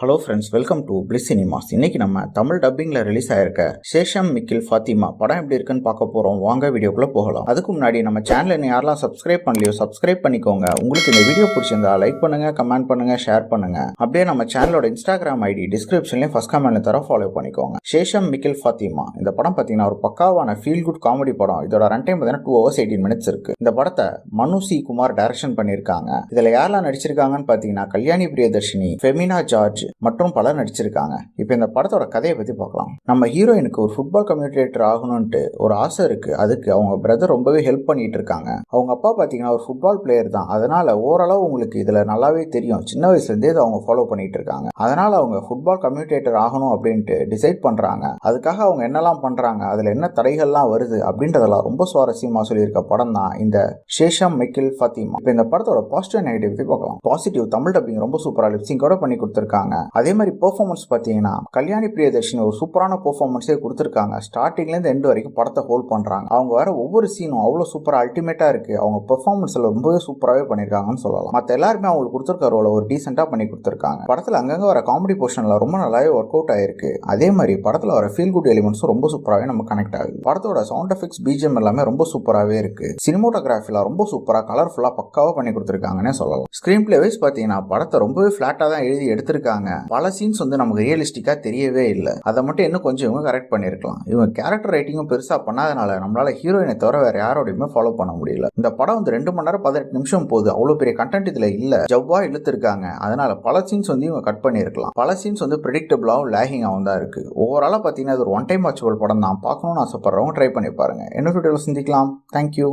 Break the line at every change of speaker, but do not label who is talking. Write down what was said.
Hello friends, welcome to bliss cinemas. இன்னைக்கு நம்ம Tamil டப்பிங்ல release ஆயிருக்க சேஷம் மிக்கில் ஃபாத்திமா படம் எப்படி இருக்குன்னு பார்க்க போறோம். வாங்க வீடியோக்குள்ள போகலாம். அதுக்கு முன்னாடி நம்ம சேனல் இன்னும் யாரெல்லாம் சப்ஸ்கிரைப் பண்ணலையோ சப்ஸ்கிரைப் பண்ணிக்கோங்க. உங்களுக்கு இந்த வீடியோ பிடிச்சிருந்தா லைக் பண்ணுங்க, கமெண்ட் பண்ணுங்க, ஷேர் பண்ணுங்க. அப்படியே நம்ம சேனலோட இன்ஸ்டாகிராம் ஐடி டிஸ்கிரிப்ஷன்லயும் ஃபர்ஸ்ட் கமெண்ட்ல தர ஃபாலோ பண்ணிக்கோங்க. சேஷம் மிக்கில் ஃபாத்திமா இந்த படம் பார்த்தீங்கன்னா ஒரு பக்காவான ஃபீல் குட் காமெடி படம். இதோட ரன் டைம் பார்த்தீங்கன்னா 2 hours 18 minutes இருக்கு. இந்த படத்தை மனு சி குமார் டைரக்ஷன் பண்ணியிருக்காங்க. இதுல யாரெல்லாம் நடிச்சிருக்காங்கன்னு பார்த்தீங்கன்னா கல்யாணி பிரியதர்ஷினி, ஃபெமினா ஜார்ஜ் மற்றும் பலர் நடிச்சிருக்காங்க. இப்போ இந்த படத்தோட கதையை பத்தி பார்க்கலாம். நம்ம ஹீரோயினுக்கு ஒரு ஃபுட்பால் கம்யூனிகேட்டர் ஆகணும்ட்டு ஒரு ஆசை இருக்கு. அதுக்கு அவங்க பிரதர் ரொம்பவே ஹெல்ப் பண்ணிட்டு இருக்காங்க. அவங்க அப்பா பாத்தீங்கன்னா ஒரு ஃபுட்பால் பிளேயர் தான். அதனால ஓரளவு உங்களுக்கு இதுல நல்லாவே தெரியும். சின்ன வயசுல இருந்தே இதை அவங்க ஃபாலோ பண்ணிட்டு இருக்காங்க. அதனால அவங்க ஃபுட்பால் கம்யூனிகேட்டர் ஆகணும் அப்படின்ட்டு டிசைட் பண்றாங்க. அதுக்காக அவங்க என்னெல்லாம் பண்றாங்க, அதுல என்ன தடைகள்லாம் வருது அப்படின்றதெல்லாம் ரொம்ப சுவாரஸ்யமா சொல்லியிருக்க படம் தான் இந்த சேஷம் மிக்கில் ஃபாத்திமா. இப்போ இந்த படத்தோட பாசிட்டிவ் நெகட்டிவ் பத்தி பார்க்கலாம். பாசிட்டிவ், தமிழ் டப்பிங் ரொம்ப சூப்பரா லிப்சிங்கோட பண்ணி கொடுத்திருக்காங்க. அதே மாதிரி பெர்ஃபார்மன்ஸ் பார்த்தீங்கன்னா கல்யாணி பிரியதர்ஷினி ஒரு சூப்பரான பெர்ஃபார்மன்ஸே கொடுத்துருக்காங்க. ஸ்டார்டிங்ல இருந்து எண்ட் வரைக்கும் படத்தை ஹோல்ட் பண்றாங்க. அவங்க வர ஒவ்வொரு சீனும் அவ்வளவு சூப்பரா அல்டிமேட்டா இருக்கு. அவங்க பெர்ஃபார்மன்ஸ்ல ரொம்பவே சூப்பராகவே பண்ணிருக்காங்கன்னு சொல்லலாம். மற்ற எல்லாருமே அவங்களுக்கு கொடுத்துருக்க ரோல ஒரு டீசெண்டா பண்ணி கொடுத்துருக்காங்க. படத்துல அங்கங்க வர காமெடி போர்ஷன்ல ரொம்ப நல்லாவே ஒர்க் அவுட் ஆயிருக்கு. அதே மாதிரி படத்துல வர ஃபீல் குட் எலிமெண்ட்ஸும் ரொம்ப சூப்பராகவே நம்ம கனெக்ட் ஆகுது. படத்தோட சவுண்ட் எஃபெக்ட்ஸ், பிஜிஎம் எல்லாமே ரொம்ப சூப்பராகவே இருக்கு. சினிமோட்டோகிராஃபில ரொம்ப சூப்பரா கலர்ஃபுல்லா பக்காவா பண்ணி கொடுத்துருக்காங்கன்னே சொல்லலாம். ஸ்கிரீன் பிளே வைஸ் பாத்தீங்கன்னா படத்தை ரொம்பவே பிளாட்டா தான் எழுதி எடுத்திருக்காங்க. பல சீன்ஸ் வந்து நமக்கு ரியலிஸ்டிக்கா தெரியவே இல்லை. அதை மட்டும் இன்னும் கொஞ்சம் இவங்க கரெக்ட் பண்ணிருக்கலாம். இவங்க கேரக்டர் ரைட்டிங்கும் பெருசா பண்ணாதனால நம்மளால ஹீரோயினை தவிர வேற யாரோடையுமே ஃபாலோ பண்ண முடியல. இந்த படம் வந்து 2 மணி நேரம் 18 நிமிஷம் போகுது. அவ்வளவு பெரிய கண்டென்ட் இதுல இல்ல. ஜவ்வா இழுத்துருக்காங்க. அதனால பல சீன்ஸ் வந்து இவங்க கட் பண்ணிருக்கலாம். பல சீன்ஸ் வந்து ப்ரெடிக்டபிளாவும் லேகிங்காகவும் தான் இருக்கு. ஓவராலா பாத்தீங்கன்னா இது ஒரு ஒன் டைம் வாட்சபிள் படம் தான். பார்க்கணும்னு ஆசைப்படுறவங்க ட்ரை பண்ணி பாருங்க. என்ன வீடியோல சந்திக்கலாம். தேங்க்யூ.